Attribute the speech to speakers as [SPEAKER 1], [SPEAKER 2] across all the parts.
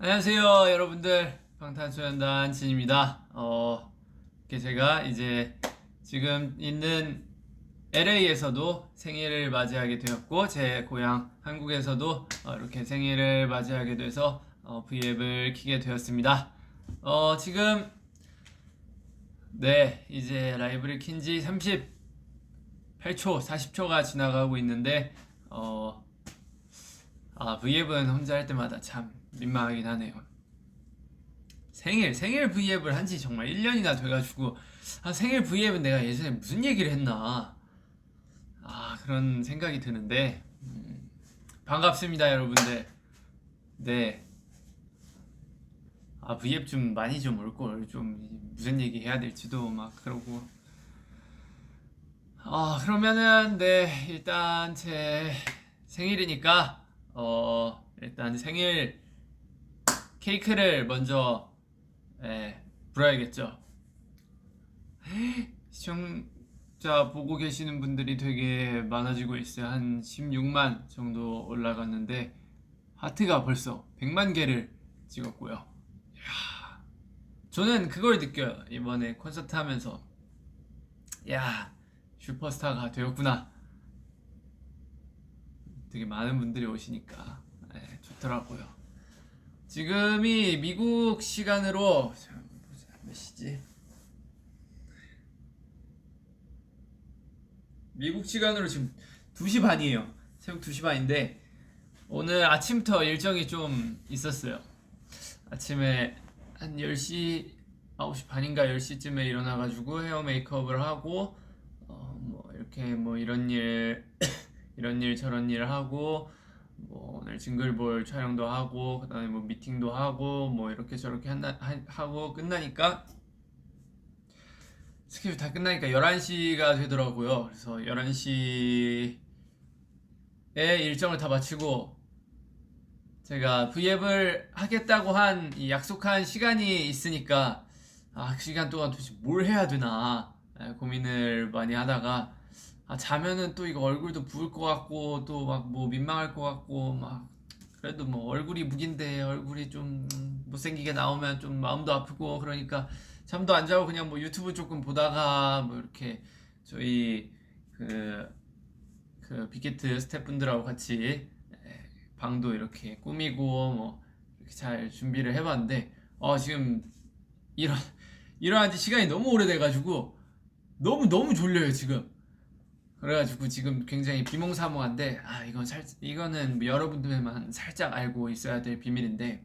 [SPEAKER 1] 안녕하세요, 여러분들. 방탄소년단 진입니다. 이렇게 제가 이제 지금 있는 LA에서도 생일을 맞이하게 되었고, 제 고향 한국에서도 이렇게 생일을 맞이하게 돼서 V앱을 키게 되었습니다. 지금 네, 이제 라이브를 킨 지 38초, 40초가 지나가고 있는데 V앱은 혼자 할 때마다 참 민망하긴 하네요. 생일 V앱을 한지 정말 1년이나 돼가지고, 생일 V앱은 내가 예전에 무슨 얘기를 했나, 그런 생각이 드는데, 반갑습니다, 여러분들. 네. V앱 좀 많이 좀 올걸. 좀 무슨 얘기 해야 될지도 막 그러고. 그러면은, 네, 일단 제 생일이니까, 일단 생일 케이크를 먼저 불어야겠죠. 시청자 보고 계시는 분들이 되게 많아지고 있어요. 한 16만 정도 올라갔는데 하트가 벌써 100만 개를 찍었고요. 저는 그걸 느껴요. 이번에 콘서트 하면서 야, 슈퍼스타가 되었구나. 되게 많은 분들이 오시니까 좋더라고요. 지금이 미국 시간으로 몇 시지? 미국 시간으로 지금 2시 반이에요. 새벽 2시 반인데 오늘 아침부터 일정이 좀 있었어요. 아침에 한 10시, 9시 반인가 10시쯤에 일어나가지고 헤어 메이크업을 하고 뭐 이렇게 뭐 이런 일 이런 일 저런 일 하고 뭐 오늘 징글볼 촬영도 하고 그다음에 뭐 미팅도 하고 뭐 이렇게 저렇게 하고 끝나니까 스케줄 다 끝나니까 11시가 되더라고요. 그래서 11시에 일정을 다 마치고 제가 V앱을 하겠다고 한 이 약속한 시간이 있으니까 그 시간 동안 도대체 뭘 해야 되나 고민을 많이 하다가 자면은 또 이거 얼굴도 부을 것 같고 또 막 뭐 민망할 것 같고 막 그래도 뭐 얼굴이 무긴데 얼굴이 좀 못생기게 나오면 좀 마음도 아프고 그러니까 잠도 안 자고 그냥 뭐 유튜브 조금 보다가 뭐 이렇게 저희 그, 그 빅히트 스태프분들하고 같이 방도 이렇게 꾸미고 뭐 이렇게 잘 준비를 해봤는데 지금 일어 일어난 지 시간이 너무 오래돼가지고 너무 졸려요 지금. 그래가지고 지금 굉장히 비몽사몽한데 이거는 뭐 여러분들만 살짝 알고 있어야 될 비밀인데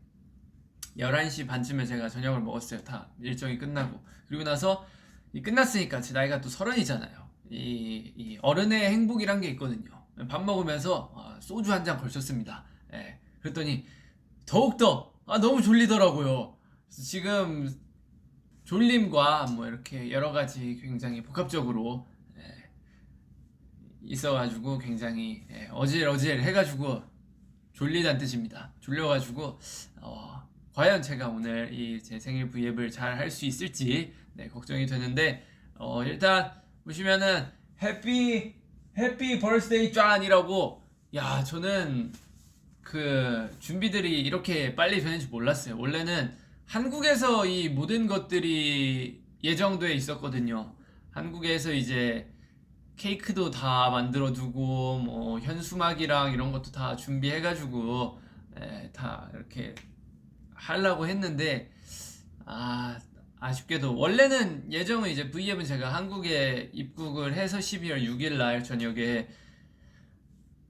[SPEAKER 1] 11시 반쯤에 제가 저녁을 먹었어요. 다 일정이 끝나고. 그리고 나서 끝났으니까 제 나이가 또 30이잖아요. 이 어른의 행복이란 게 있거든요. 밥 먹으면서 소주 한 잔 걸쳤습니다. 그랬더니 더욱더 너무 졸리더라고요. 지금 졸림과 뭐 이렇게 여러 가지 굉장히 복합적으로 있어가지고 굉장히 어질어질 해가지고 졸리다는 뜻입니다. 졸려가지고 과연 제가 오늘 이 제 생일 V앱을 잘 할 수 있을지 걱정이 되는데 일단 보시면은 해피 버스데이 짠이라고 저는 그 준비들이 이렇게 빨리 되는지 몰랐어요. 원래는 한국에서 이 모든 것들이 예정돼 있었거든요. 한국에서 이제 케이크도 다 만들어 두고 뭐 현수막이랑 이런 것도 다 준비해가지고 다 이렇게 하려고 했는데 아쉽게도 원래는 예정은 이제 V앱은 제가 한국에 입국을 해서 12월 6일 날 저녁에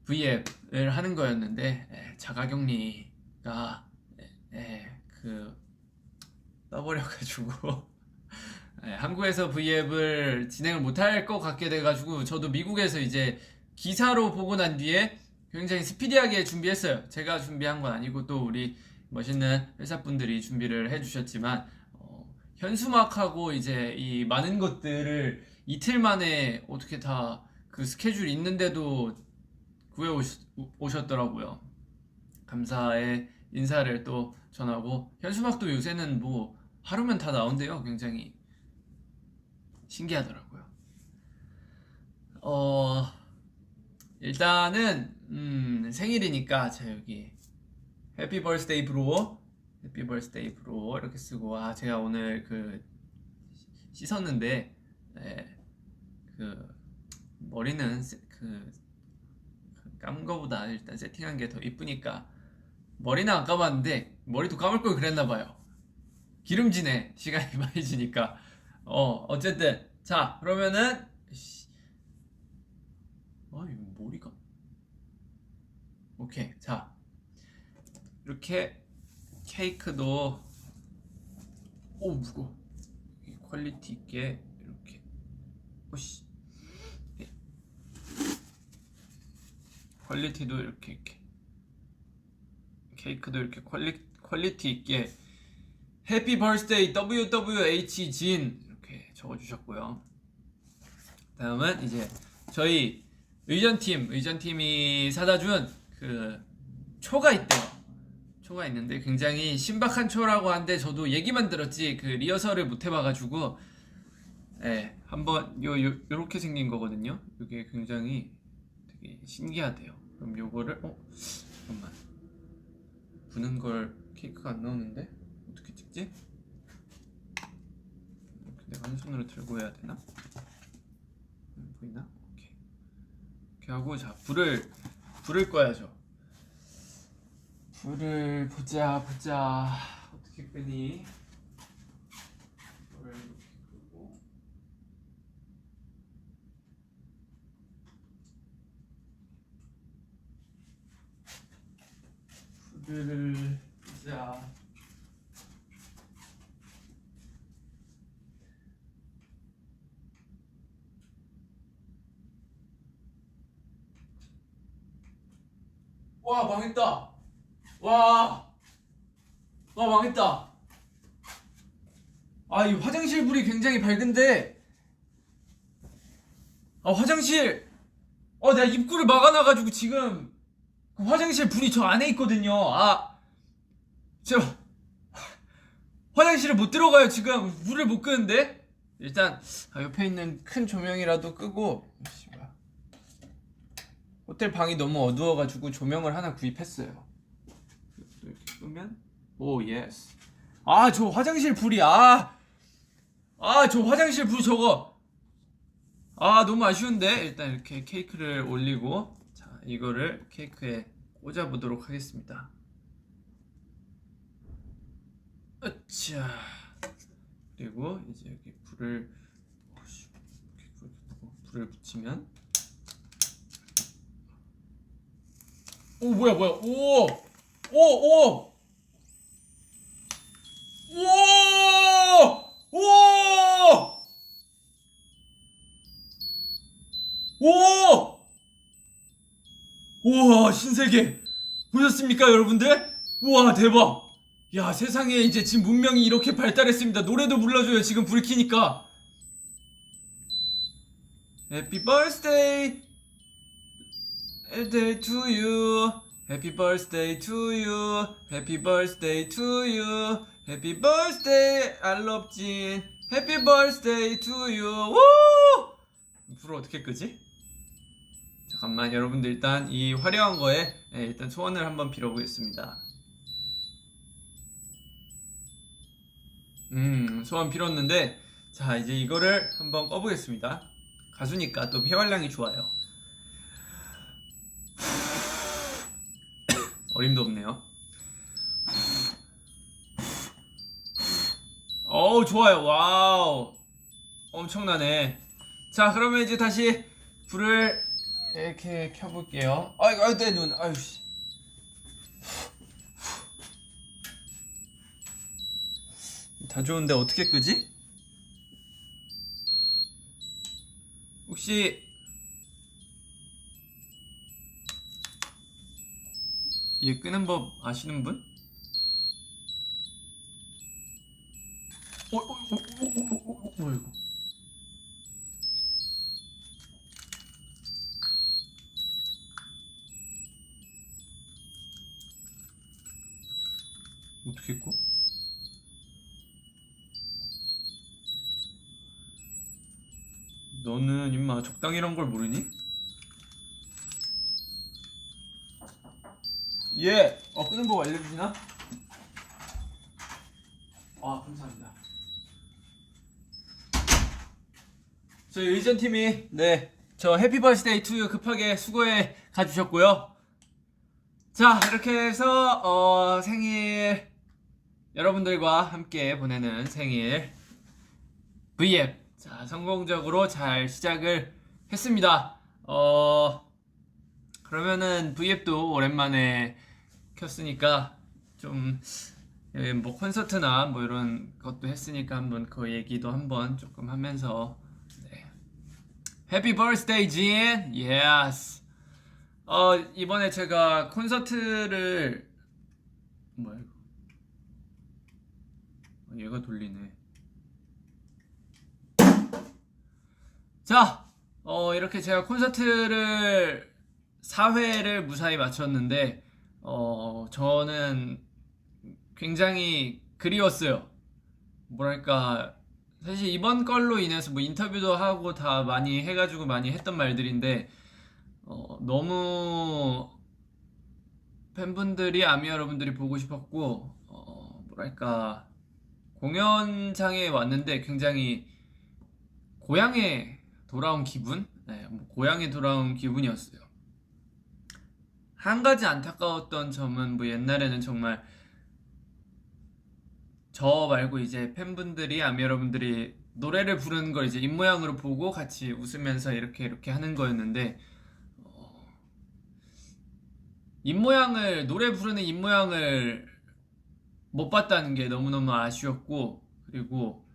[SPEAKER 1] V앱을 하는 거였는데 자가격리가 그 떠버려가지고 한국에서 V앱을 진행을 못할 것 같게 돼가지고 저도 미국에서 이제 기사로 보고 난 뒤에 굉장히 스피디하게 준비했어요. 제가 준비한 건 아니고 또 우리 멋있는 회사분들이 준비를 해주셨지만 현수막하고 이제 이 많은 것들을 이틀 만에 어떻게 다 그 스케줄 있는데도 구해 오셨더라고요. 감사의 인사를 또 전하고 현수막도 요새는 뭐 하루면 다 나온대요. 굉장히 신기하더라고요. 일단은 생일이니까 자 여기 해피 버스데이 브로 해피 버스데이 브로 이렇게 쓰고, 아 제가 오늘 그 씻었는데 그 머리는 그 감은 거보다 일단 세팅한 게 더 이쁘니까 머리는 안 감았는데 머리도 감을 걸 그랬나봐요. 기름지네. 시간이 많이 지니까. 어쨌든 자 그러면은 이거 머리가 오케이. 자 이렇게 케이크도 무거워. 퀄리티 있게 이렇게 오씨 퀄리티도 이렇게 케이크도 이렇게 퀄리티 있게 해피 버스데이 WWH 진 이렇게 적어주셨고요. 다음은 이제 저희 의전팀이 사다 준 그 초가 있대요. 초가 있는데 굉장히 신박한 초라고 하는데 저도 얘기만 들었지 그 리허설을 못 해봐가지고 한번 요렇게 생긴 거거든요. 이게 굉장히 되게 신기하대요. 그럼 요거를 잠깐만 부는 걸 케이크가 안 나오는데 어떻게 찍지? 이렇게 내가 한 손으로 들고 해야 되나? 보이나? 오케이. 이렇게 하고 자 불을 꺼야죠. 불을 보자 어떻게 끄니? 불을 이렇게 끄고 불을 보자. 와 망했다. 와 망했다. 이 화장실 불이 굉장히 밝은데 화장실 내가 입구를 막아놔가지고 지금 그 화장실 불이 저 안에 있거든요. 제가 화장실을 못 들어가요. 지금 불을 못 끄는데 일단 옆에 있는 큰 조명이라도 끄고 호텔 방이 너무 어두워가지고 조명을 하나 구입했어요. 이렇게 끄면 예스. 저 화장실 불이 저 화장실 불 저거 너무 아쉬운데 일단 이렇게 케이크를 올리고 자 이거를 케이크에 꽂아 보도록 하겠습니다. 자 그리고 이제 여기 불을 붙이면 뭐야 우와 신세계 보셨습니까 여러분들? 우와 대박. 야 세상에 이제 지금 문명이 이렇게 발달했습니다. 노래도 불러줘요 지금 불 켜니까. Happy birthday to you. Happy birthday to you. Happy birthday to you. Happy birthday I love 진. Happy birthday to you. 우! 불을 어떻게 끄지? 잠깐만 여러분들 일단 이 화려한 거에 일단 소원을 한번 빌어보겠습니다. 소원 빌었는데 자 이제 이거를 한번 꺼보겠습니다. 가수니까 또 폐활량이 좋아요. 어림도 없네요. 좋아요. 와우 엄청나네. 자 그러면 이제 다시 불을 이렇게 켜볼게요. 내 눈. 아유씨. 다 좋은데 어떻게 끄지? 혹시 얘 끄는 법 아시는 분? 뭐야 이거? 어떻게 꺼? 너는 임마 적당이란 걸 모르니? 끄는 법 알려주시나? 아, 감사합니다. 저희 의전팀이 저 해피 버스데이 투 유 급하게 수거해 가주셨고요. 자, 이렇게 해서 생일 여러분들과 함께 보내는 생일 V앱 자, 성공적으로 잘 시작을 했습니다. 그러면은 V앱도 오랜만에 켰으니까 좀 뭐 콘서트나 뭐 이런 것도 했으니까 한번 그 얘기도 한번 조금 하면서 해피 버스데이 진! 예스! 이번에 제가 콘서트를 뭐야 이거 얘가 돌리네. 자, 이렇게 제가 콘서트를 4회를 무사히 마쳤는데 저는 굉장히 그리웠어요. 뭐랄까 사실 이번 걸로 인해서 뭐 인터뷰도 하고 다 많이 해가지고 많이 했던 말들인데 너무 팬분들이 아미 여러분들이 보고 싶었고 뭐랄까 공연장에 왔는데 굉장히 고향에 돌아온 기분? 뭐 고향에 돌아온 기분이었어요. 한 가지 안타까웠던 점은 뭐 옛날에는 정말 저 말고 이제 팬분들이 아미 여러분들이 노래를 부르는 걸 이제 입모양으로 보고 같이 웃으면서 이렇게 하는 거였는데 입모양을 노래 부르는 입모양을 못 봤다는 게 너무너무 아쉬웠고 그리고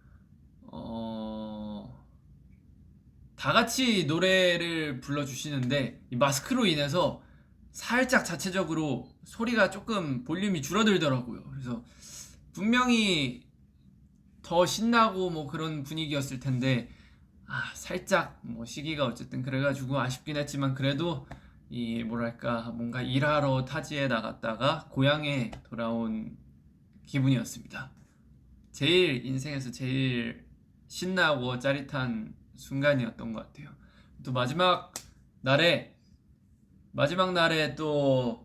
[SPEAKER 1] 다 같이 노래를 불러주시는데 이 마스크로 인해서 살짝 자체적으로 소리가 조금 볼륨이 줄어들더라고요. 그래서 분명히 더 신나고 뭐 그런 분위기였을 텐데 살짝 뭐 시기가 어쨌든 그래가지고 아쉽긴 했지만 그래도 이 뭐랄까 뭔가 일하러 타지에 나갔다가 고향에 돌아온 기분이었습니다. 제일 인생에서 제일 신나고 짜릿한 순간이었던 것 같아요. 또 마지막 날에 또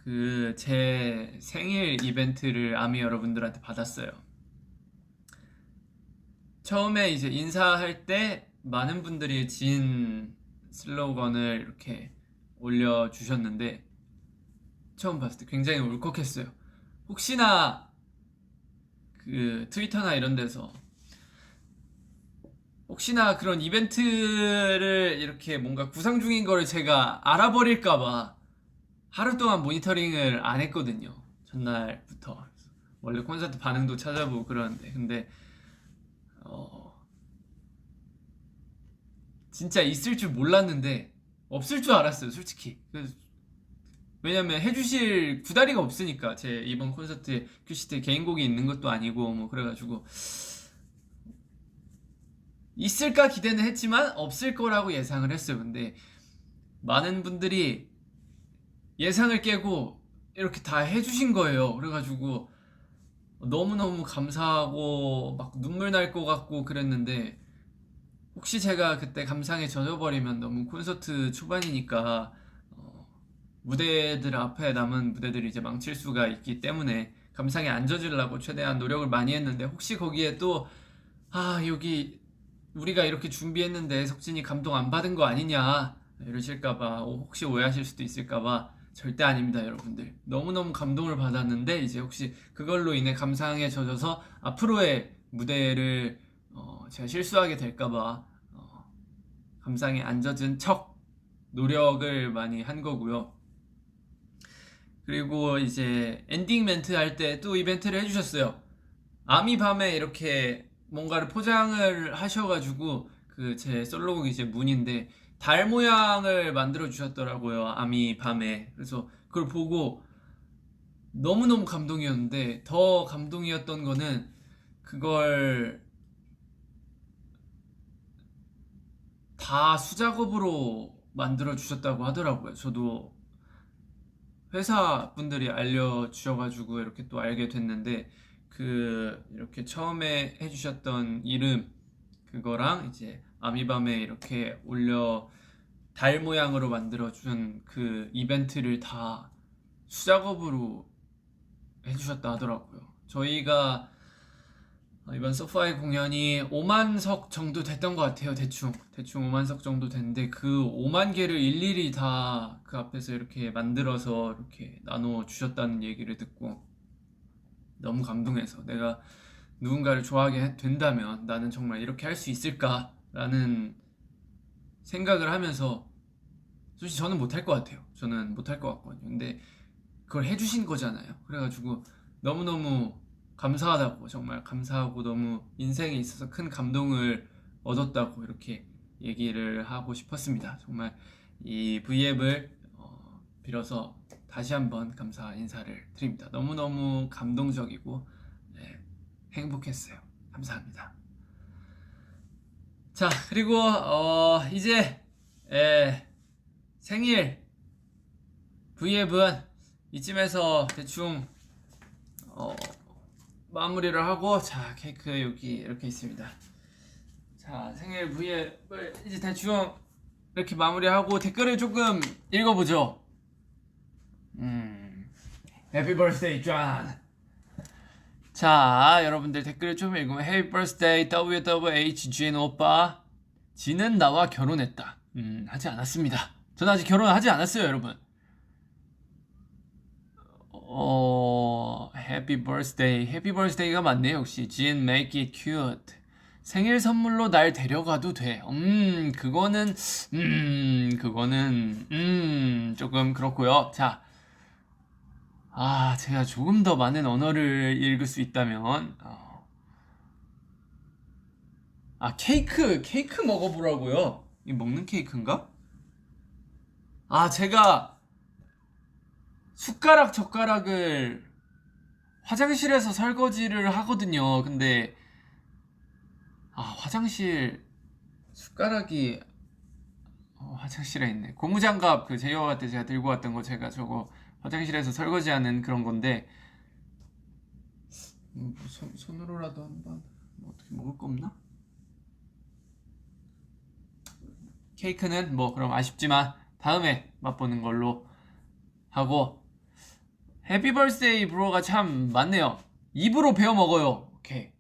[SPEAKER 1] 그 제 생일 이벤트를 아미 여러분들한테 받았어요. 처음에 이제 인사할 때 많은 분들이 진 슬로건을 이렇게 올려주셨는데 처음 봤을 때 굉장히 울컥했어요. 혹시나 그 트위터나 이런 데서 혹시나 그런 이벤트를 이렇게 뭔가 구상 중인 거를 제가 알아버릴까봐 하루 동안 모니터링을 안 했거든요. 전날부터. 원래 콘서트 반응도 찾아보고 그러는데 근데 진짜 있을 줄 몰랐는데 없을 줄 알았어요, 솔직히. 왜냐면 해주실 구다리가 없으니까 제 이번 콘서트에 큐시트에 개인곡이 있는 것도 아니고 뭐 그래가지고 있을까 기대는 했지만 없을 거라고 예상을 했어요. 근데 많은 분들이 예상을 깨고 이렇게 다 해주신 거예요. 그래가지고 너무너무 감사하고 막 눈물 날 것 같고 그랬는데 혹시 제가 그때 감상에 젖어버리면 너무 콘서트 초반이니까 무대들 앞에 남은 무대들이 이제 망칠 수가 있기 때문에 감상에 안 젖으려고 최대한 노력을 많이 했는데 혹시 거기에 또 여기 우리가 이렇게 준비했는데 석진이 감동 안 받은 거 아니냐 이러실까봐 혹시 오해하실 수도 있을까봐 절대 아닙니다, 여러분들. 너무너무 감동을 받았는데 이제 혹시 그걸로 인해 감상에 젖어서 앞으로의 무대를 제가 실수하게 될까봐 감상에 안 젖은 척 노력을 많이 한 거고요. 그리고 이제 엔딩 멘트 할 때 또 이벤트를 해주셨어요. 아미 밤에 이렇게 뭔가를 포장을 하셔가지고 그 제 솔로곡 이제 문인데 달 모양을 만들어 주셨더라고요. 아미 밤에. 그래서 그걸 보고 너무너무 감동이었는데 더 감동이었던 거는 그걸 다 수작업으로 만들어 주셨다고 하더라고요. 저도 회사 분들이 알려주셔가지고 이렇게 또 알게 됐는데 그 이렇게 처음에 해주셨던 이름 그거랑 이제 아미밤에 이렇게 올려 달 모양으로 만들어준 그 이벤트를 다 수작업으로 해주셨다 하더라고요. 저희가 이번 소파의 공연이 5만 석 정도 됐던 것 같아요. 대충 5만 석 정도 됐는데 그 5만 개를 일일이 다 그 앞에서 이렇게 만들어서 이렇게 나눠 주셨다는 얘기를 듣고 너무 감동해서 내가 누군가를 좋아하게 된다면 나는 정말 이렇게 할 수 있을까라는 생각을 하면서 솔직히 저는 못할 것 같아요. 저는 못할 것 같거든요. 근데 그걸 해주신 거잖아요. 그래가지고 너무너무 감사하다고, 정말 감사하고 너무 인생에 있어서 큰 감동을 얻었다고 이렇게 얘기를 하고 싶었습니다. 정말 이 V앱을 빌어서 다시 한번 감사 인사를 드립니다. 너무너무 감동적이고 네, 행복했어요. 감사합니다. 자, 그리고 이제 생일 V앱은 이쯤에서 대충 마무리를 하고, 자, 케이크 여기 이렇게 있습니다. 자, 생일 V앱을 이제 대충 이렇게 마무리하고 댓글을 조금 읽어보죠. Happy birthday, John. 자, 여러분들 댓글을 좀 읽으면 Happy birthday, WWHGN 오빠. 지는 나와 결혼했다. 하지 않았습니다. 저는 아직 결혼하지 않았어요, 여러분. Happy birthday. Happy birthday가 맞네요, 역시. Jin, make it cute. 생일 선물로 날 데려가도 돼. 그거는, 조금 그렇고요. 자, 제가 조금 더 많은 언어를 읽을 수 있다면, 케이크 먹어보라고요. 이 먹는 케이크인가? 제가 숟가락 젓가락을 화장실에서 설거지를 하거든요. 근데 화장실 숟가락이 화장실에 있네. 고무장갑 그 제이와 때 제가 들고 왔던 거, 제가 저거 화장실에서 설거지하는 그런 건데 손으로라도 한번 어떻게 먹을 거 없나? 케이크는 뭐 그럼 아쉽지만 다음에 맛보는 걸로 하고, 해피 벌스데이 브로가 참 많네요. 입으로 베어 먹어요. 오케이,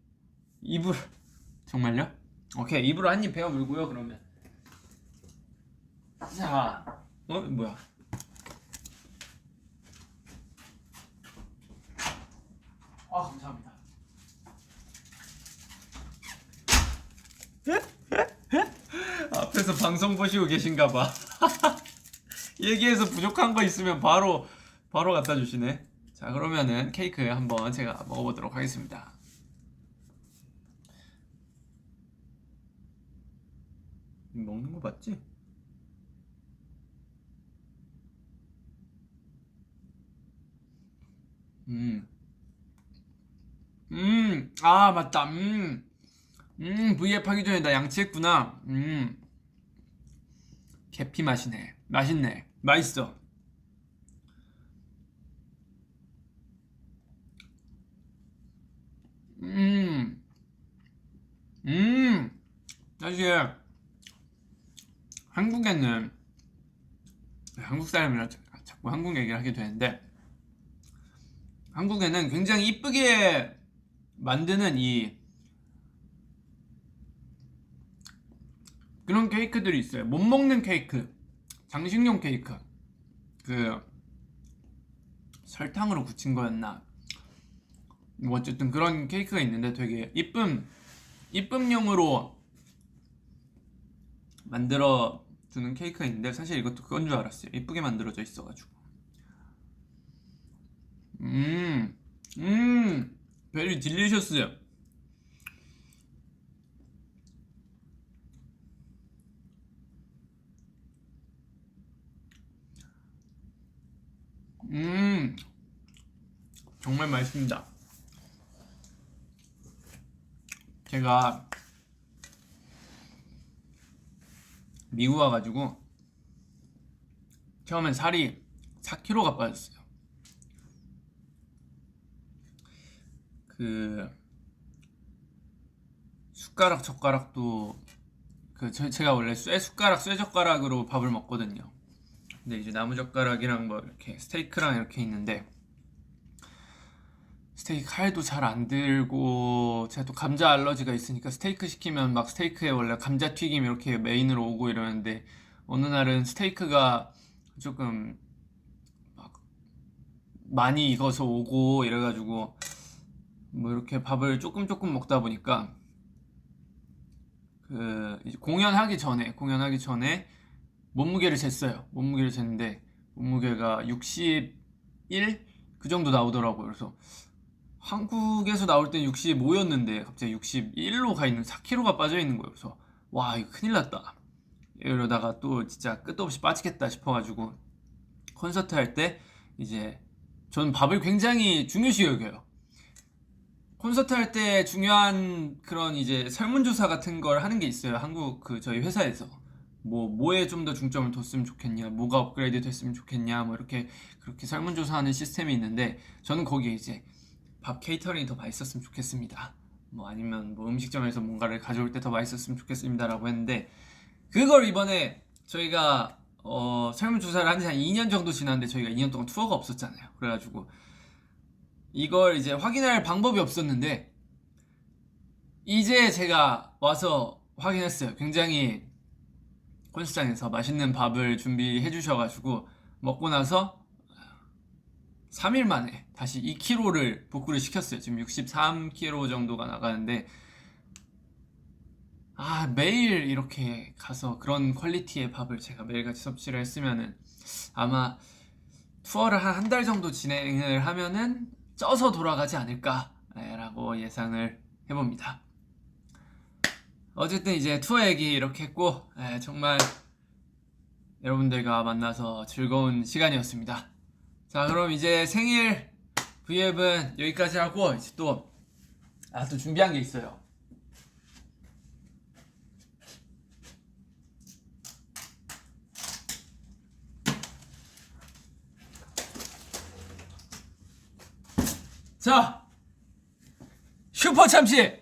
[SPEAKER 1] 입으로. 정말요? 오케이, 입으로 한 입 베어 물고요. 그러면 자, 뭐야? 감사합니다. 앞에서 방송 보시고 계신가봐. 얘기해서 부족한 거 있으면 바로 갖다 주시네. 자, 그러면은 케이크 한번 제가 먹어보도록 하겠습니다. 먹는 거 맞지? 맞다. V앱 하기 전에 나 양치했구나. 계피 맛이네. 맛있네. 맛있어. 사실 한국에는, 한국 사람이라 자꾸 한국 얘기를 하게 되는데, 한국에는 굉장히 이쁘게 만드는 그런 케이크들이 있어요. 못 먹는 케이크, 장식용 케이크, 그 설탕으로 굳힌 거였나, 뭐 어쨌든 그런 케이크가 있는데 되게 이쁨용으로 만들어 주는 케이크가 있는데, 사실 이것도 그건 줄 알았어요. 이쁘게 만들어져 있어가지고. 베리 딜리셔스. 정말 맛있습니다. 제가 미국 와가지고 처음엔 살이 4kg가 빠졌어요. 그 숟가락 젓가락도 제가 원래 쇠젓가락으로 밥을 먹거든요. 근데 이제 나무젓가락이랑 뭐 이렇게 스테이크랑 이렇게 있는데, 스테이크 칼도 잘 안 들고, 제가 또 감자 알러지가 있으니까 스테이크 시키면 막 스테이크에 원래 감자튀김 이렇게 메인으로 오고 이러는데, 어느 날은 스테이크가 조금 막 많이 익어서 오고 이래가지고 뭐 이렇게 밥을 조금 조금 먹다 보니까 이제 공연하기 전에 몸무게를 쟀어요. 몸무게를 쟀는데 몸무게가 61? 그 정도 나오더라고요. 그래서 한국에서 나올 땐 65였는데 갑자기 61로 가 있는 4kg가 빠져 있는 거예요. 그래서 와, 이거 큰일 났다. 이러다가 또 진짜 끝도 없이 빠지겠다 싶어가지고 콘서트 할 때 이제 저는 밥을 굉장히 중요시 여겨요. 콘서트 할 때 중요한 그런 이제 설문조사 같은 걸 하는 게 있어요. 한국 저희 회사에서. 뭐에 좀 더 중점을 뒀으면 좋겠냐, 뭐가 업그레이드 됐으면 좋겠냐, 뭐 이렇게 그렇게 설문조사하는 시스템이 있는데, 저는 거기에 이제 밥 케이터링이 더 맛있었으면 좋겠습니다. 뭐 아니면 뭐 음식점에서 뭔가를 가져올 때 더 맛있었으면 좋겠습니다라고 했는데, 그걸 이번에 저희가 설문조사를 한 지 한 2년 정도 지났는데 저희가 2년 동안 투어가 없었잖아요. 그래가지고 이걸 이제 확인할 방법이 없었는데 이제 제가 와서 확인했어요. 굉장히 콘서트장에서 맛있는 밥을 준비해 주셔가지고 먹고 나서 3일 만에 다시 2kg를 복구를 시켰어요. 지금 63kg 정도가 나가는데, 매일 이렇게 가서 그런 퀄리티의 밥을 제가 매일같이 섭취를 했으면은 아마 투어를 한 달 정도 진행을 하면은 쪄서 돌아가지 않을까라고 예상을 해봅니다. 어쨌든 이제 투어 얘기 이렇게 했고, 정말 여러분들과 만나서 즐거운 시간이었습니다. 자, 그럼 이제 생일 V앱은 여기까지 하고 이제 또 준비한 게 있어요. 자, 슈퍼 참치.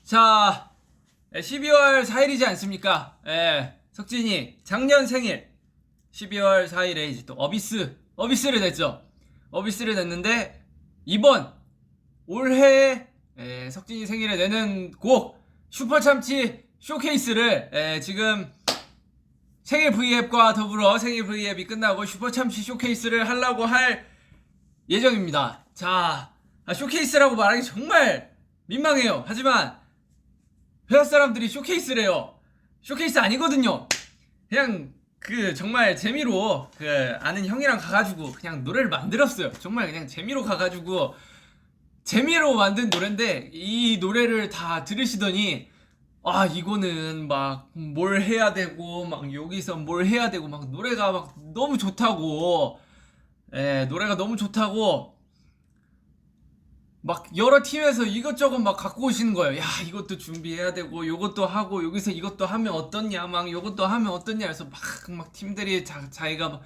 [SPEAKER 1] 자, 12월 4일이지 않습니까? 석진이 작년 생일 12월 4일에 이제 또 어비스를 냈죠. 어비스를 냈는데 이번 올해 석진이 생일에 내는 곡 슈퍼 참치 쇼케이스를 지금 생일 V앱과 더불어 생일 V앱이 끝나고 슈퍼 참치 쇼케이스를 하려고 할 예정입니다. 자, 쇼케이스라고 말하기 정말 민망해요. 하지만 회사 사람들이 쇼케이스래요. 쇼케이스 아니거든요. 그냥 정말 재미로 아는 형이랑 가가지고 그냥 노래를 만들었어요. 정말 그냥 재미로 가가지고 재미로 만든 노래인데, 이 노래를 다 들으시더니 이거는 막 뭘 해야 되고 막 여기서 뭘 해야 되고 막 노래가 막 너무 좋다고, 노래가 너무 좋다고 막 여러 팀에서 이것저것 막 갖고 오시는 거예요. 야, 이것도 준비해야 되고 요것도 하고 여기서 이것도 하면 어떻냐, 막 요것도 하면 어떻냐 해서 막 팀들이 자기가 막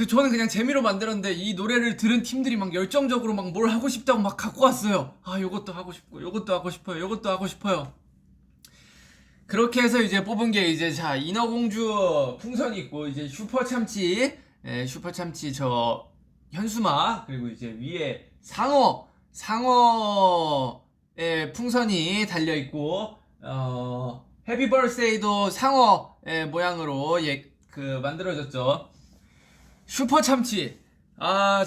[SPEAKER 1] 저는 그냥 재미로 만들었는데 이 노래를 들은 팀들이 막 열정적으로 막 뭘 하고 싶다고 막 갖고 왔어요. 요것도 하고 싶고 요것도 하고 싶어요, 요것도 하고 싶어요. 그렇게 해서 이제 뽑은 게 이제 인어공주 풍선이 있고, 이제 슈퍼참치 저 현수막, 그리고 이제 위에 상어의 풍선이 달려있고, 해피 버스데이도 상어의 모양으로 만들어졌죠. 슈퍼참치.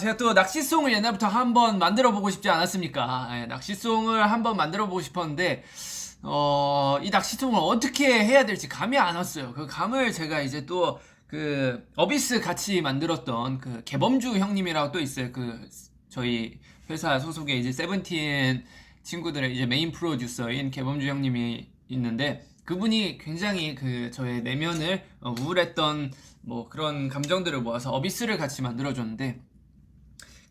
[SPEAKER 1] 제가 또 낚시송을 옛날부터 한번 만들어보고 싶지 않았습니까? 낚시송을 한번 만들어보고 싶었는데, 이 낚시송을 어떻게 해야 될지 감이 안 왔어요. 그 감을 제가 이제 또 어비스 같이 만들었던 개범주 형님이라고 또 있어요. 저희 회사 소속의 이제 세븐틴 친구들의 이제 메인 프로듀서인 개범주 형님이 있는데, 그분이 굉장히 저의 내면을 우울했던 뭐 그런 감정들을 모아서 어비스를 같이 만들어줬는데,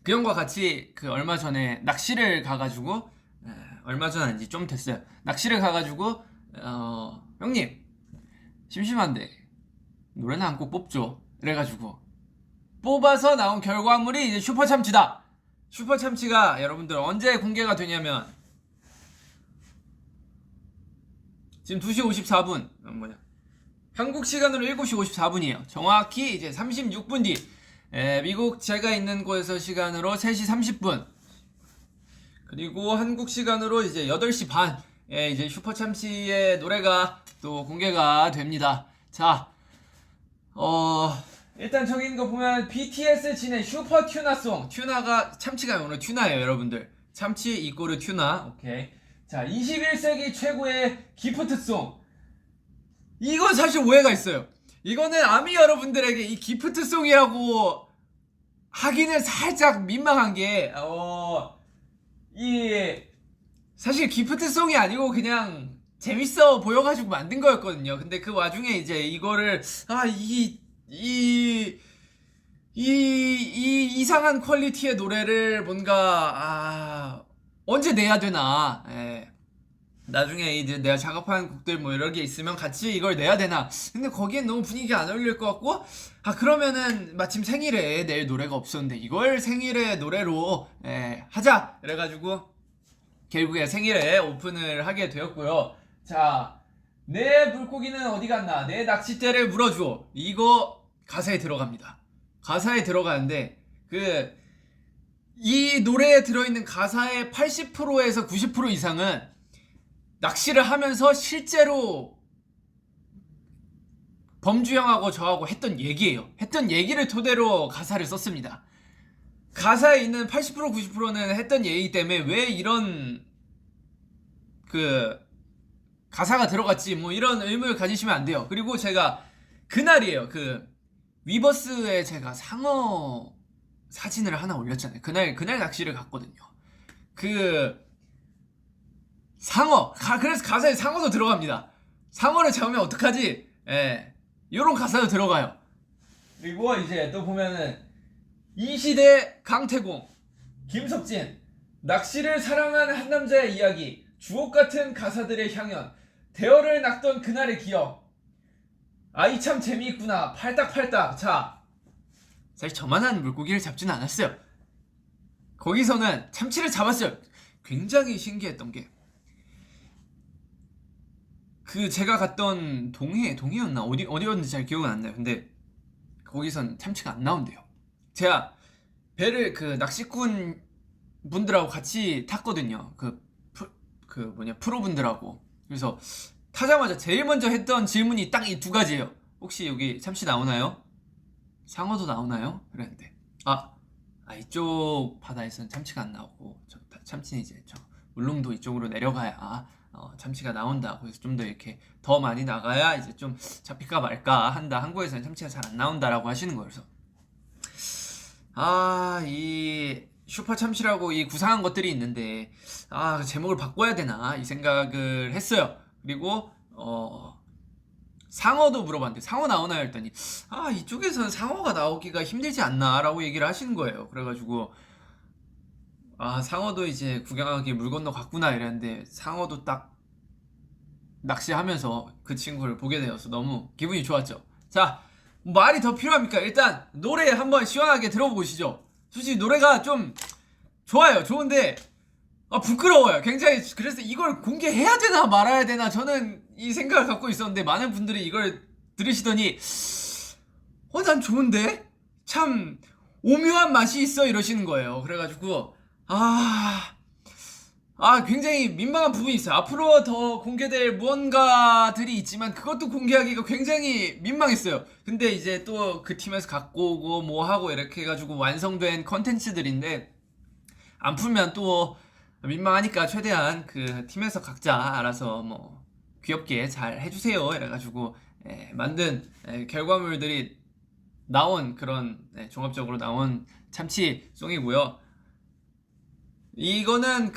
[SPEAKER 1] 그 형과 같이 얼마 전에 낚시를 가가지고, 얼마 전 아닌지 좀 됐어요. 낚시를 가가지고 형님 심심한데 노래나 한 곡 뽑죠. 그래가지고 뽑아서 나온 결과물이 이제 슈퍼참치다. 슈퍼참치가 여러분들 언제 공개가 되냐면 지금 2시 54분 한국 시간으로 7시 54분이에요. 정확히 이제 36분 뒤, 미국 제가 있는 곳에서 시간으로 3시 30분, 그리고 한국 시간으로 이제 8시 반에 이제 슈퍼참치의 노래가 또 공개가 됩니다. 자, 일단 저기 있는 거 보면 BTS 진의 슈퍼 튜나송. 튜나가 참치가 오늘 튜나예요, 여러분들. 참치 이꼬르 튜나. 오케이. 자, 21세기 최고의 기프트송. 이건 사실 오해가 있어요. 이거는 아미 여러분들에게 이 기프트송이라고 하기는 살짝 민망한 게, 사실 기프트송이 아니고 그냥 재밌어 보여가지고 만든 거였거든요. 근데 그 와중에 이제 이거를, 이상한 퀄리티의 노래를 뭔가, 언제 내야 되나. 예. 나중에 이제 내가 작업한 곡들 뭐 여러 개 있으면 같이 이걸 내야 되나. 근데 거기엔 너무 분위기가 안 어울릴 것 같고, 그러면은 마침 생일에 낼 노래가 없었는데 이걸 생일에 노래로 하자. 그래가지고 결국에 생일에 오픈을 하게 되었고요. 자, 내 물고기는 어디 갔나? 내 낚싯대를 물어줘. 이거 가사에 들어갑니다. 가사에 들어가는데 이 노래에 들어있는 가사의 80%에서 90% 이상은 낚시를 하면서 실제로 범주 형하고 저하고 했던 얘기예요. 했던 얘기를 토대로 가사를 썼습니다. 가사에 있는 80% 90%는 했던 얘기 때문에 왜 이런 가사가 들어갔지 뭐 이런 의문을 가지시면 안 돼요. 그리고 제가 그날이에요. 위버스에 제가 상어 사진을 하나 올렸잖아요. 그날 낚시를 갔거든요. 상어, 그래서 가사에 상어도 들어갑니다. 상어를 잡으면 어떡하지? 요런 가사도 들어가요. 그리고 이제 또 보면은 이 시대 강태공, 김석진, 낚시를 사랑하는 한 남자의 이야기, 주옥같은 가사들의 향연, 대어를 낚던 그날의 기억. 아이 참 재미있구나. 팔딱팔딱. 자, 사실 저만한 물고기를 잡지는 않았어요. 거기서는 참치를 잡았어요. 굉장히 신기했던 게 제가 갔던 동해였나 어디였는지 잘 기억은 안 나요. 근데 거기선 참치가 안 나온대요. 제가 배를 낚시꾼 분들하고 같이 탔거든요. 프로분들하고. 그래서 타자마자 제일 먼저 했던 질문이 딱 이 두 가지예요. 혹시 여기 참치 나오나요? 상어도 나오나요? 그랬는데 이쪽 바다에서는 참치가 안 나오고 참치는 이제 울릉도 이쪽으로 내려가야 참치가 나온다. 그래서 좀 더 이렇게 더 많이 나가야 이제 좀 잡힐까 말까 한다. 한국에서는 참치가 잘 안 나온다라고 하시는 거예요. 그래서 이 슈퍼 참치라고 이 구상한 것들이 있는데 제목을 바꿔야 되나 이 생각을 했어요. 그리고 상어도 물어봤는데 상어 나오나요? 했더니 이쪽에서는 상어가 나오기가 힘들지 않나 라고 얘기를 하시는 거예요. 그래가지고 상어도 이제 구경하기 물 건너 갔구나 이랬는데 상어도 딱 낚시하면서 그 친구를 보게 되어서 너무 기분이 좋았죠. 자, 말이 더 필요합니까? 일단 노래 한번 시원하게 들어보시죠. 솔직히 노래가 좀 좋아요. 좋은데 부끄러워요. 굉장히. 그래서 이걸 공개해야 되나 말아야 되나 저는 이 생각을 갖고 있었는데 많은 분들이 이걸 들으시더니 난 좋은데? 참 오묘한 맛이 있어 이러시는 거예요. 그래가지고 굉장히 민망한 부분이 있어요. 앞으로 더 공개될 무언가들이 있지만 그것도 공개하기가 굉장히 민망했어요. 근데 이제 또 그 팀에서 갖고 오고 뭐 하고 이렇게 해가지고 완성된 컨텐츠들인데 안 풀면 또 민망하니까 최대한 그 팀에서 각자 알아서 뭐 귀엽게 잘 해주세요 이래가지고 만든 결과물들이 나온 그런 종합적으로 나온 참치송이고요. 이거는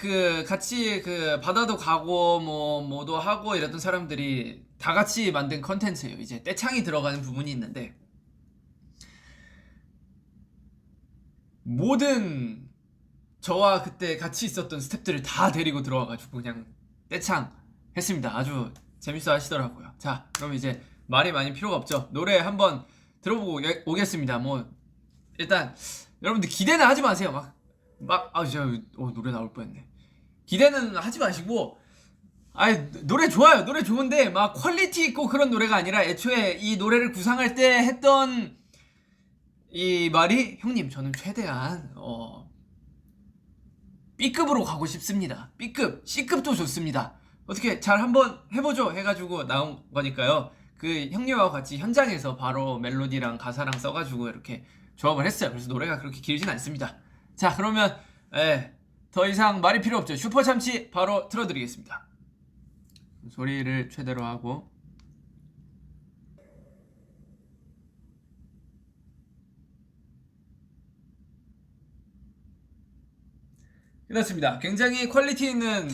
[SPEAKER 1] 같이 바다도 가고 뭐도 하고 이랬던 사람들이 다 같이 만든 컨텐츠예요. 이제 떼창이 들어가는 부분이 있는데 모든 저와 그때 같이 있었던 스태프들을 다 데리고 들어와가지고 그냥 떼창 했습니다. 아주 재밌어 하시더라고요. 자, 그럼 이제 말이 많이 필요가 없죠. 노래 한번 들어보고 오겠습니다. 일단 여러분들 기대는 하지 마세요. 노래 나올 뻔했네. 기대는 하지 마시고 노래 좋아요. 노래 좋은데 막 퀄리티 있고 그런 노래가 아니라 애초에 이 노래를 구상할 때 했던 이 말이 형님 저는 최대한 B급으로 가고 싶습니다. B급, C급도 좋습니다. 어떻게 잘 한번 해보죠 해가지고 나온 거니까요. 그 형님하고 같이 현장에서 바로 멜로디랑 가사랑 써가지고 이렇게 조합을 했어요. 그래서 노래가 그렇게 길진 않습니다. 자, 그러면 더 이상 말이 필요 없죠. 슈퍼참치 바로 틀어드리겠습니다. 소리를 최대로 하고. 끝났습니다. 굉장히 퀄리티 있는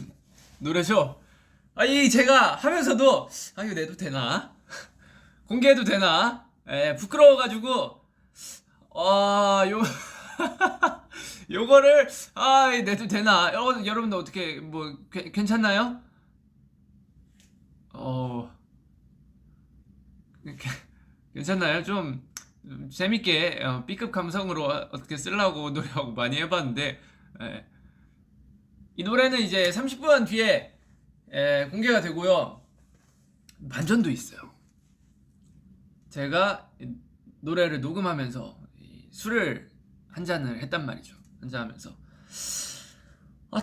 [SPEAKER 1] 노래죠. 이 제가 하면서도 이거 내도 되나? 공개해도 되나? 부끄러워가지고 요 요거를 내도 되나? 여러분들 어떻게 뭐 괜찮나요? 괜찮나요? 좀 재밌게 B급 감성으로 어떻게 쓰려고 노력하고 많이 해봤는데 이 노래는 이제 30분 뒤에 공개가 되고요. 반전도 있어요. 제가 노래를 녹음하면서 술을 한 잔을 했단 말이죠. 한 잔 하면서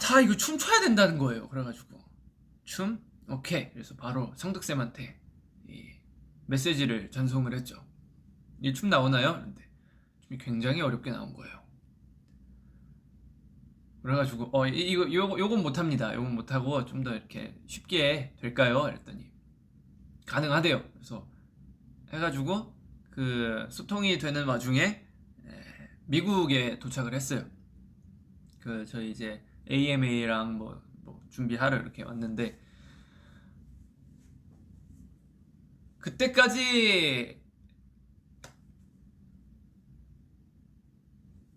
[SPEAKER 1] 다 이거 춤춰야 된다는 거예요. 그래가지고 춤? 오케이. 그래서 바로 성득쌤한테 메시지를 전송을 했죠. 이 춤 나오나요? 그런데 춤이 굉장히 어렵게 나온 거예요. 그래가지고 요건 못합니다. 요건 못하고 좀 더 이렇게 쉽게 될까요? 그랬더니 가능하대요. 그래서 해가지고 그 소통이 되는 와중에 미국에 도착을 했어요. 그 저희 이제 AMA랑 뭐 준비하러 이렇게 왔는데 그때까지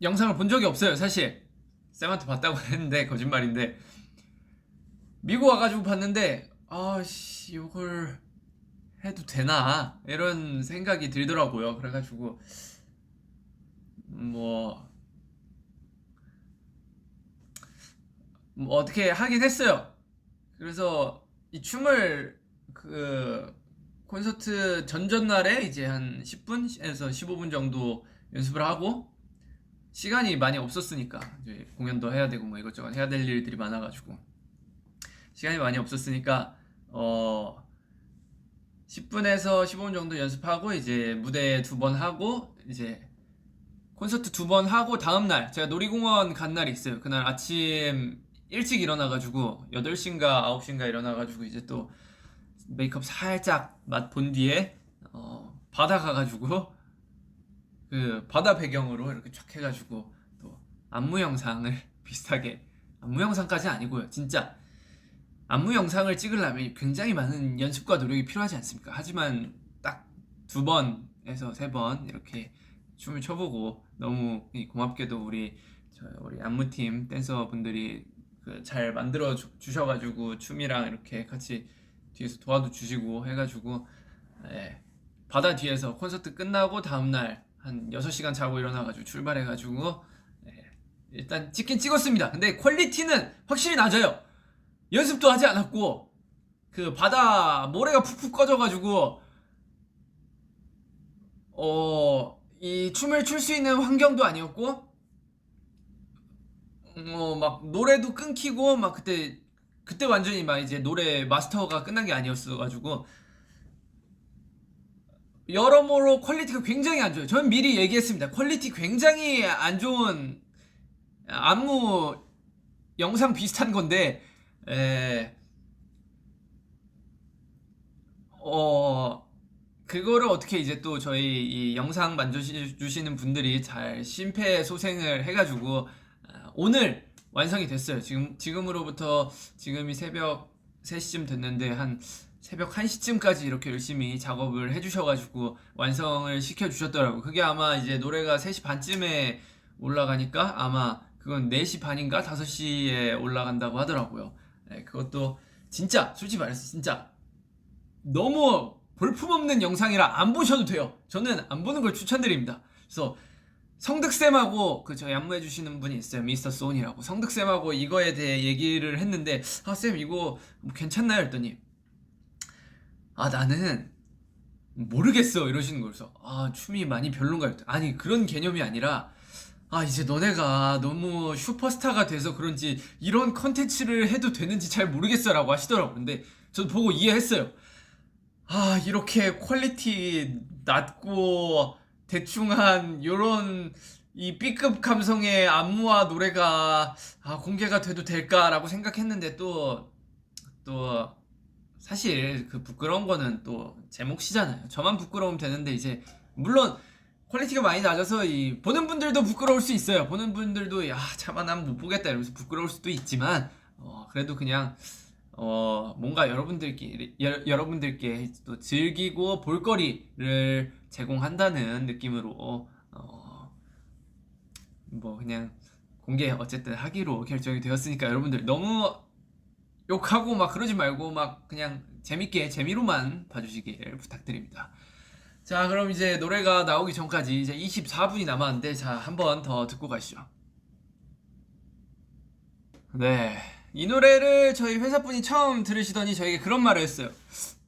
[SPEAKER 1] 영상을 본 적이 없어요. 사실 쌤한테 봤다고 했는데 거짓말인데 미국 와가지고 봤는데 요걸 해도 되나 이런 생각이 들더라고요. 그래가지고 뭐 어떻게 하긴 했어요. 그래서 이 춤을 그 콘서트 전전날에 이제 한 10분에서 15분 정도 연습을 하고 시간이 많이 없었으니까 이제 공연도 해야 되고 뭐 이것저것 해야 될 일들이 많아가지고 시간이 많이 없었으니까 10분에서 15분 정도 연습하고 이제 무대 2번 하고 이제 콘서트 2번 하고 다음날 제가 놀이공원 간 날이 있어요. 그날 아침 일찍 일어나가지고 8시인가 9시인가 일어나가지고 이제 또 메이크업 살짝 맛 본 뒤에 바다 가가지고 그 바다 배경으로 이렇게 쫙 해가지고 또 안무 영상을 비슷하게 안무 영상까지는 아니고요. 진짜 안무 영상을 찍으려면 굉장히 많은 연습과 노력이 필요하지 않습니까? 하지만 딱 2번에서 3번 이렇게 춤을 춰보고 너무 고맙게도 우리 안무팀 댄서분들이 잘 만들어 주셔가지고 춤이랑 이렇게 같이 뒤에서 도와도 주시고 해가지고 바다 뒤에서 콘서트 끝나고 다음날 한 6시간 자고 일어나가지고 출발해가지고 일단 찍긴 찍었습니다. 근데 퀄리티는 확실히 낮아요. 연습도 하지 않았고 그 바다 모래가 푹푹 꺼져가지고 이 춤을 출 수 있는 환경도 아니었고 막 노래도 끊기고 막 그때 완전히 막 이제 노래 마스터가 끝난 게 아니었어가지고 여러모로 퀄리티가 굉장히 안 좋아요. 저는 미리 얘기했습니다. 퀄리티 굉장히 안 좋은 안무 영상 비슷한 건데 그거를 어떻게 이제 또 저희 이 영상 만져주시는 분들이 잘 심폐소생을 해가지고 오늘 완성이 됐어요. 지금으로부터 지금이 새벽 3시쯤 됐는데 한 새벽 1시쯤까지 이렇게 열심히 작업을 해주셔가지고 완성을 시켜주셨더라고요. 그게 아마 이제 노래가 3시 반쯤에 올라가니까 아마 그건 4시 반인가 5시에 올라간다고 하더라고요. 그것도 진짜 솔직히 말해서 진짜 너무 볼품없는 영상이라 안 보셔도 돼요. 저는 안 보는 걸 추천드립니다. 그래서 성득쌤하고 저희 안무해주시는 분이 있어요. 미스터 소니라고. 성득쌤하고 이거에 대해 얘기를 했는데 쌤 이거 뭐 괜찮나요? 했더니 나는 모르겠어 이러시는 거여서 춤이 많이 별론가 했더니 아니 그런 개념이 아니라 아, 이제 너네가 너무 슈퍼스타가 돼서 그런지 이런 컨텐츠를 해도 되는지 잘 모르겠어라고 하시더라고요. 근데 저도 보고 이해했어요. 아, 이렇게 퀄리티 낮고 대충한 요런 이 B급 감성의 안무와 노래가 공개가 돼도 될까라고 생각했는데 또 사실 그 부끄러운 거는 또 제 몫이잖아요. 저만 부끄러우면 되는데 이제 물론 퀄리티가 많이 낮아서 이 보는 분들도 부끄러울 수 있어요. 보는 분들도 야, 차마 난 못 보겠다 이러면서 부끄러울 수도 있지만 그래도 그냥 뭔가 여러분들께 또 즐기고 볼거리를 제공한다는 느낌으로 뭐 그냥 공개 어쨌든 하기로 결정이 되었으니까 여러분들 너무 욕하고 막 그러지 말고 막 그냥 재밌게 재미로만 봐주시길 부탁드립니다. 자, 그럼 이제 노래가 나오기 전까지 이제 24분이 남았는데 자, 한 번 더 듣고 가시죠. 네. 이 노래를 저희 회사분이 처음 들으시더니 저에게 그런 말을 했어요.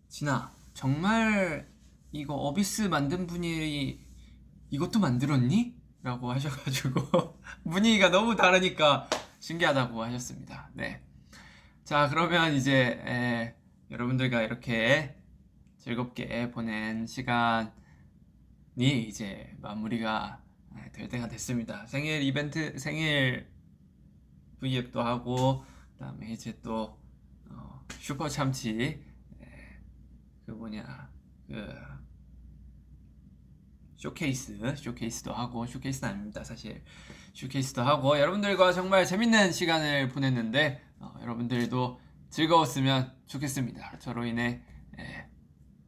[SPEAKER 1] 진아, 정말 이거 어비스 만든 분이 이것도 만들었니? 라고 하셔가지고 분위기가 너무 다르니까 신기하다고 하셨습니다. 네. 자, 그러면 이제 여러분들과 이렇게 즐겁게 보낸 시간이 이제 마무리가 될 때가 됐습니다. 생일 이벤트, 생일 V앱도 하고 그다음에 이제 또 슈퍼 참치 그 뭐냐 그 쇼케이스도 하고 쇼케이스는 아닙니다 사실 쇼케이스도 하고 여러분들과 정말 재밌는 시간을 보냈는데 여러분들도 즐거웠으면 좋겠습니다. 저로 인해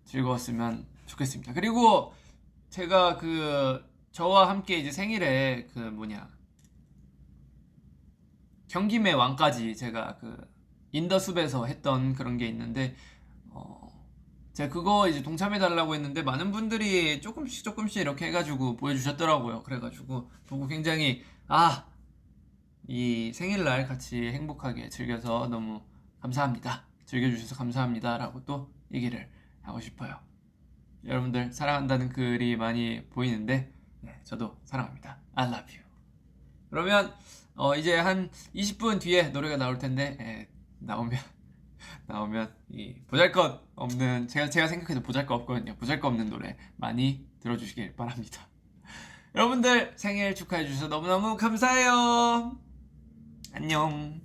[SPEAKER 1] 즐거웠으면 좋겠습니다. 그리고 제가 그 저와 함께 이제 생일에 그 뭐냐 경김의 왕까지 제가 그 인더숲에서 했던 그런 게 있는데 제가 그거 이제 동참해 달라고 했는데 많은 분들이 조금씩 이렇게 해가지고 보여주셨더라고요. 그래가지고 보고 굉장히 이 생일날 같이 행복하게 즐겨서 너무 감사합니다. 즐겨주셔서 감사합니다 라고 또 얘기를 하고 싶어요. 여러분들 사랑한다는 글이 많이 보이는데 네, 저도 사랑합니다. I love you. 그러면 이제 한 20분 뒤에 노래가 나올 텐데 나오면 이 보잘것없는 제가 생각해도 보잘것없거든요. 보잘것없는 노래 많이 들어주시길 바랍니다. 여러분들 생일 축하해 주셔서 너무너무 감사해요. 안녕.